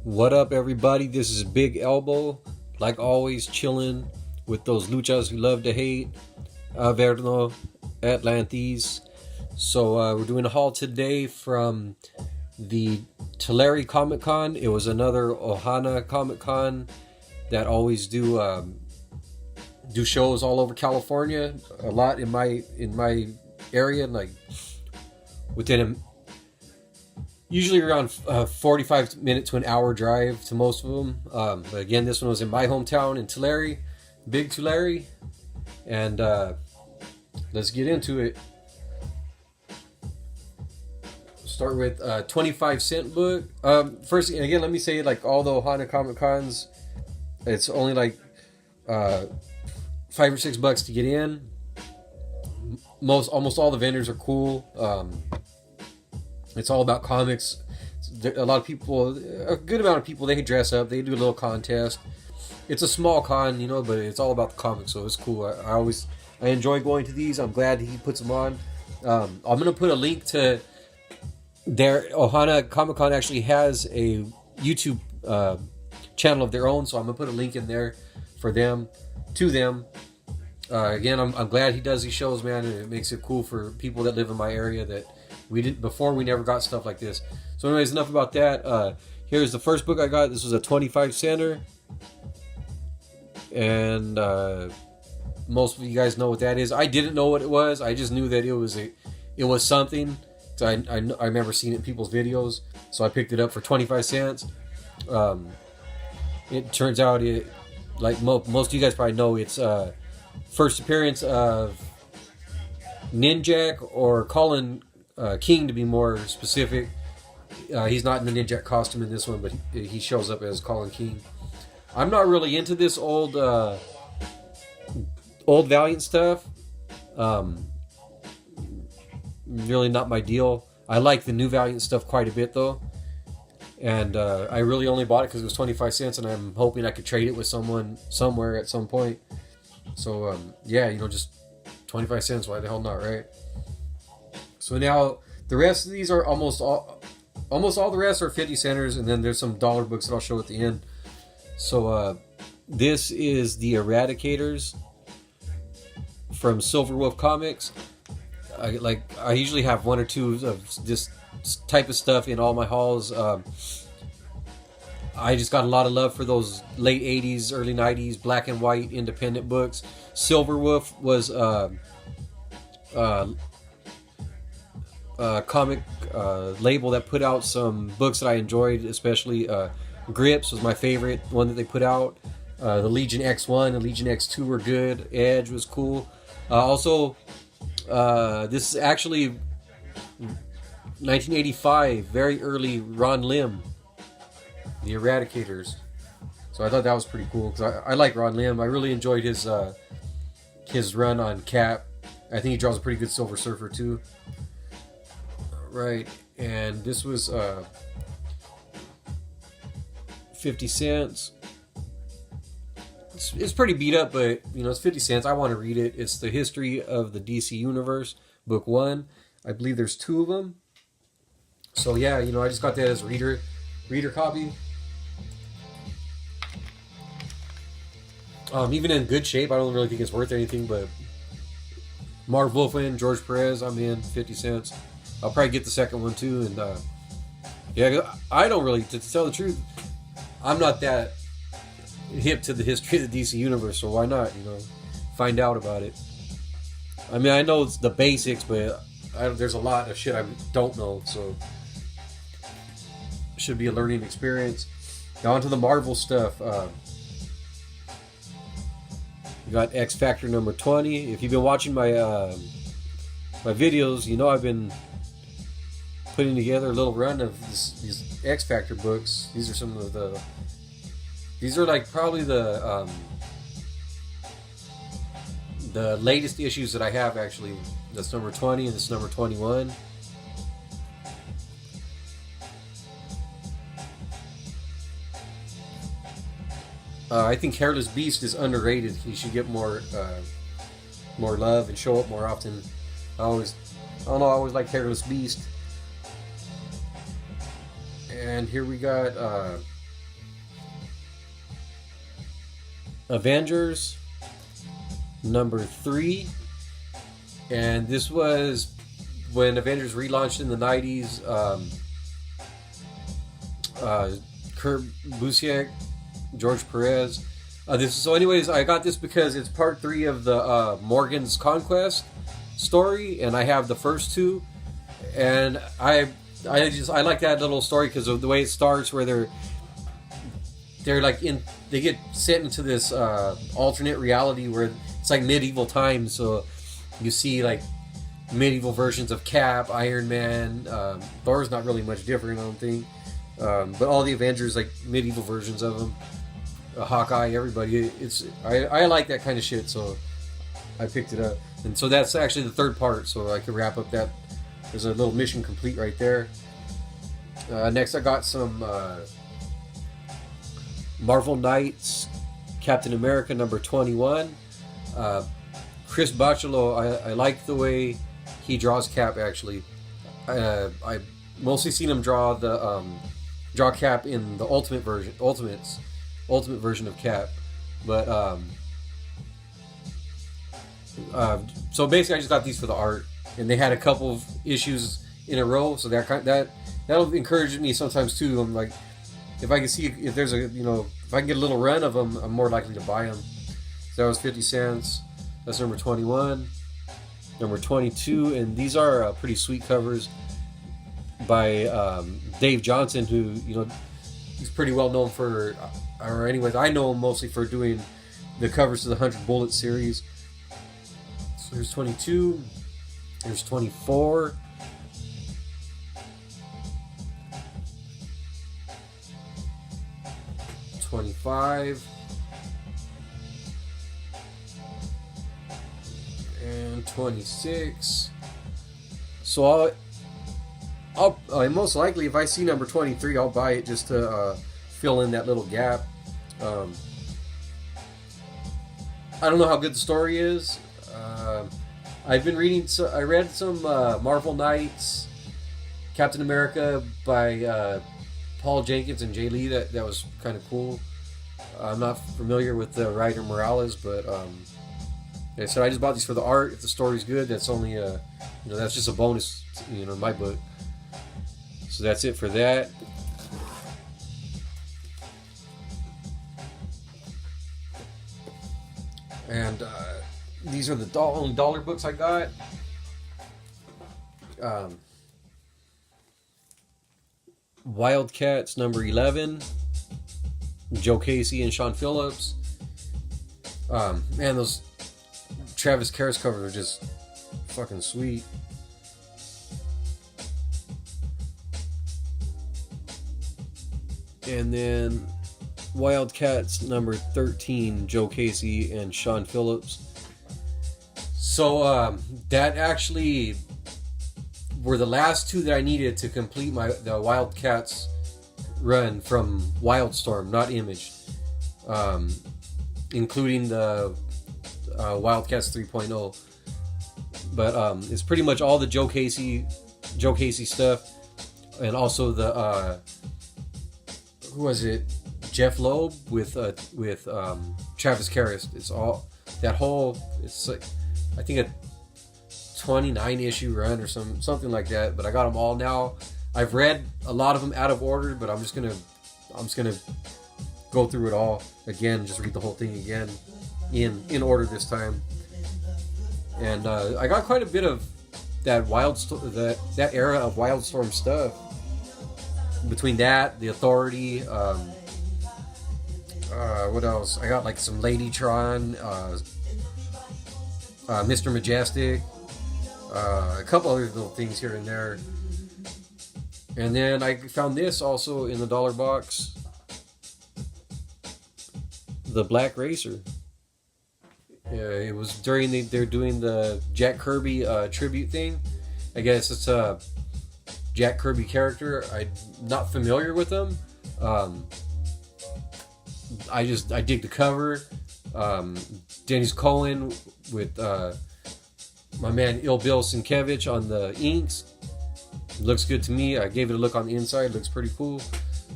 What up, everybody? This is Big Elbow, like always, chilling with those luchas who love to hate. Averno, Atlantis. So we're doing a haul today from the Tulare Comic Con. It was another Ohana Comic Con that always do shows all over California. A lot in my area, like within usually around 45 minute to an hour drive to most of them. But again, this one was in my hometown in Tulare, Big Tulare. And let's get into it. Start with 25-cent book. First, again, let me say, like all the Ohana Comic Cons, it's only like $5 or $6 to get in. Almost all the vendors are cool. It's all about comics. A lot of people, a good amount of people, they dress up. They do a little contest. It's a small con, but it's all about the comics, so it's cool. I enjoy going to these. I'm glad he puts them on. I'm gonna put a link to their Ohana Comic Con actually has a YouTube channel of their own, so I'm gonna put a link in there for them to them. Again, I'm glad he does these shows, man. And it makes it cool for people that live in my area that we didn't before. We never got stuff like this. So anyways, enough about that. Here's the first book I got. This was a 25-center. And most of you guys know what that is. I didn't know what it was. I just knew that it was something. So I remember seeing it in people's videos. So I picked it up for 25 cents. It turns out like most of you guys probably know, it's first appearance of Ninjak, or Colin King to be more specific. He's not in the Ninjak costume in this one, but he shows up as Colin King. I'm not really into this old Valiant stuff. Really not my deal. I like the new Valiant stuff quite a bit though. And I really only bought it because it was 25 cents, and I'm hoping I could trade it with someone somewhere at some point. So yeah, just 25 cents. Why the hell not, right? So now the rest of these are almost all the rest are 50 centers, and then there's some dollar books that I'll show at the end. So this is the Eradicators from Silver Wolf Comics. I usually have one or two of this type of stuff in all my hauls. I just got a lot of love for those late 80s, early 90s black and white independent books. Silver Wolf was comic label that put out some books that I enjoyed, especially Grips was my favorite one that they put out. The Legion X1 and Legion X2 were good. Edge was cool. Also, this is actually 1985, very early Ron Lim, the Eradicators. So I thought that was pretty cool because I like Ron Lim. I really enjoyed his run on Cap. I think he draws a pretty good Silver Surfer too. Right, and this was 50 cents. It's pretty beat up, but it's 50 cents. I want to read it. It's the history of the DC Universe, book 1. I believe there's 2 of them. So yeah, I just got that as a reader copy. Even in good shape, I don't really think it's worth anything, but Marv Wolfman, George Perez, I'm in 50 cents. I'll probably get the second one too, and yeah, I don't really, to tell the truth, I'm not that hip to the history of the DC Universe, so why not, find out about it. I mean, I know it's the basics, but there's a lot of shit I don't know, so it should be a learning experience. Now onto the Marvel stuff. We got X Factor number 20. If you've been watching my my videos, I've been putting together a little run of these X Factor books. These are some of these are like probably the latest issues that I have, actually. That's number 20 and this is number 21. I think Hairless Beast is underrated. He should get more love and show up more often. I always like Hairless Beast. And here we got Avengers number 3, and this was when Avengers relaunched in the 90s. Kurt Busiek, George Perez. Anyways, I got this because it's part 3 of the Morgan's Conquest story, and I have the first 2, and I like that little story because of the way it starts, where they're like they get sent into this alternate reality where it's like medieval times. So you see like medieval versions of Cap, Iron Man, Thor's not really much different, I don't think. But all the Avengers, like medieval versions of them, Hawkeye, everybody. I like that kind of shit, so I picked it up. And so that's actually the 3rd part, so I could wrap up that. There's a little mission complete right there. Next, I got some Marvel Knights, Captain America number 21. Chris Bachalo, I like the way he draws Cap. Actually, I mostly seen him draw Cap in the ultimate version of Cap, but so basically I just got these for the art, and they had a couple of issues in a row, so that'll encourage me sometimes too. I'm like, if I can see if there's if I can get a little run of them, I'm more likely to buy them. So that was 50 cents. That's number 21. Number 22, and these are pretty sweet covers by Dave Johnson, who he's pretty well known for, or anyways, I know him mostly for doing the covers to the 100 Bullet series. So here's 22. Here's 24. $25 and $26. So I'll most likely, if I see number 23, I'll buy it just to fill in that little gap. I don't know how good the story is. I've been reading. I read some Marvel Knights, Captain America by Paul Jenkins and Jay Lee. That was kind of cool. I'm not familiar with the writer Morales, but yeah, so I just bought these for the art. If the story's good, that's only that's just a bonus, in my book. So that's it for that. And these are the only dollar books I got. Wildcats number 11. Joe Casey and Sean Phillips. Man, those Travis Karras covers are just fucking sweet. And then Wildcats number 13, Joe Casey and Sean Phillips. So that actually were the last 2 that I needed to complete the Wildcats run from Wildstorm, not Image, including the Wildcats 3.0. But it's pretty much all the Joe Casey stuff, and also the who was it? Jeff Loeb with Travis Karras. It's all that whole. It's like, I think a 29 issue run or something like that. But I got them all now. I've read a lot of them out of order, but I'm just gonna go through it all again. Just read the whole thing again in order this time. And I got quite a bit of that that era of Wildstorm stuff. Between that, the Authority, what else? I got like some Ladytron, Mr. Majestic, a couple other little things here and there. And then I found this also in the dollar box, the Black Racer. It was during they're doing the Jack Kirby tribute thing. I guess it's a Jack Kirby character. I'm not familiar with them. I dig the cover. Dennis Cohen with my man Il Bill Sienkiewicz on the inks. Looks good to me. I gave it a look on the inside. Looks pretty cool.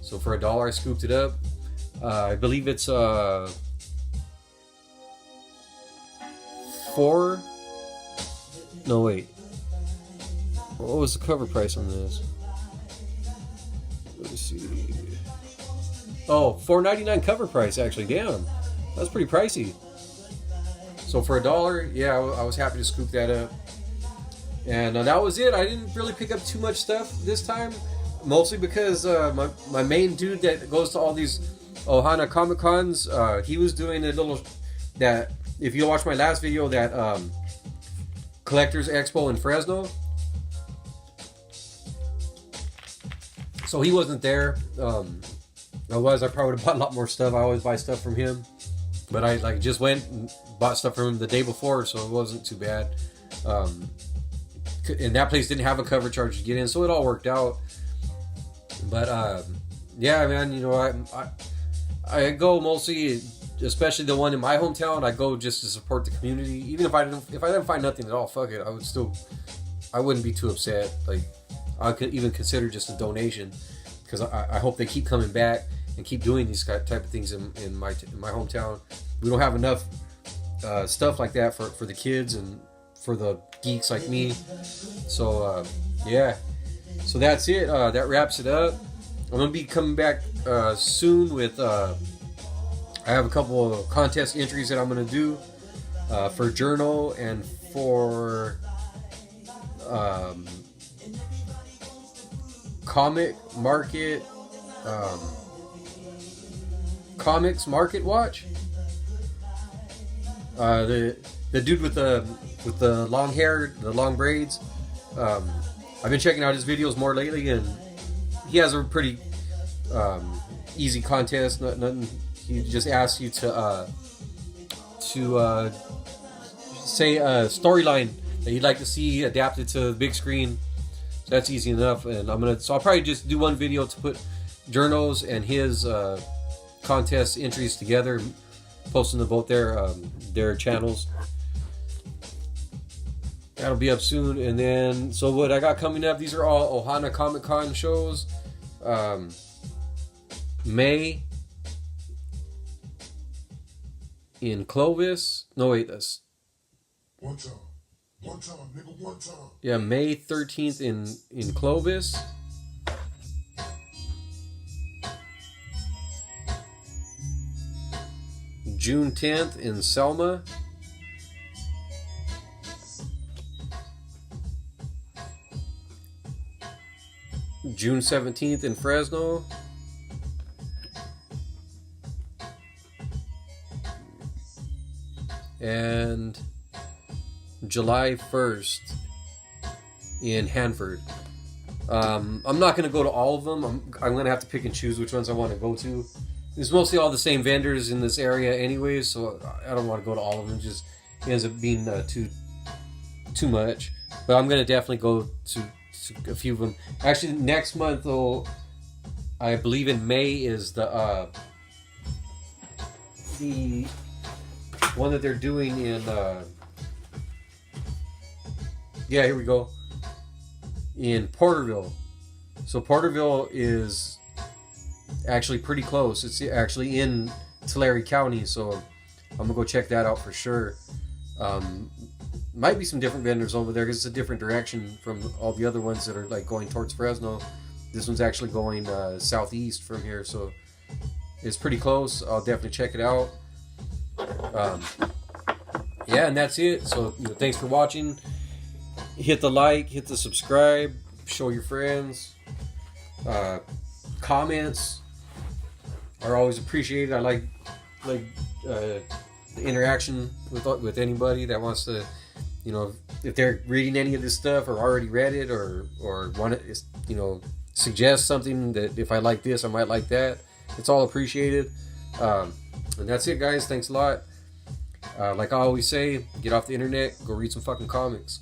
So for $1, I scooped it up. I believe it's 4. No, wait. What was the cover price on this? Let's see. Oh, $4.99 cover price, actually. Damn. That's pretty pricey. So for $1, yeah, I was happy to scoop that up. And that was it. I didn't really pick up too much stuff this time. Mostly because my main dude that goes to all these Ohana Comic Cons, he was doing a little... that if you watch my last video, that Collectors Expo in Fresno. So he wasn't there. Otherwise, I probably would have bought a lot more stuff. I always buy stuff from him. But I just went and bought stuff from him the day before, so it wasn't too bad. And that place didn't have a cover charge to get in, so it all worked out. But yeah, man, you know, I go mostly, especially the one in my hometown, I go just to support the community. Even if I didn't find nothing at all, fuck it, I wouldn't be too upset. Like, I could even consider just a donation, because I hope they keep coming back and keep doing these type of things in my hometown. We don't have enough stuff like that for the kids and for the geeks like me. So yeah, so that's it. That wraps it up. I'm gonna be coming back soon with I have a couple of contest entries that I'm gonna do for journal and for comics market watch. The dude with the long hair, the long braids. I've been checking out his videos more lately, and he has a pretty easy contest. Nothing. He just asks you to say a storyline that you'd like to see adapted to the big screen. So that's easy enough. And I'll probably just do one video to put journals and his contest entries together, posting to both their channels. That'll be up soon. And then, so what I got coming up, these are all Ohana Comic Con shows. May in Clovis. No, wait, that's one time, nigga, one time. Yeah, May 13th in Clovis. June 10th in Selma. June 17th in Fresno. And July 1st in Hanford. I'm not going to go to all of them. I'm going to have to pick and choose which ones I want to go to. It's mostly all the same vendors in this area anyways, so I don't want to go to all of them. It just ends up being too much. But I'm going to definitely go to a few of them. Actually, next month, though, I believe in May is the one that they're doing in... yeah, here we go. In Porterville. So Porterville is actually pretty close. It's actually in Tulare County, so I'm gonna go check that out for sure. Might be some different vendors over there because it's a different direction from all the other ones that are like going towards Fresno. This one's actually going southeast from here, so it's pretty close. I'll definitely check it out. Yeah, and that's it. So thanks for watching. Hit the like, hit the subscribe, show your friends. Comments are always appreciated. I like the interaction with anybody that wants to, if they're reading any of this stuff or already read it or want to, suggest something that if I like this, I might like that. It's all appreciated. And that's it, guys. Thanks a lot. Like I always say, get off the internet, go read some fucking comics.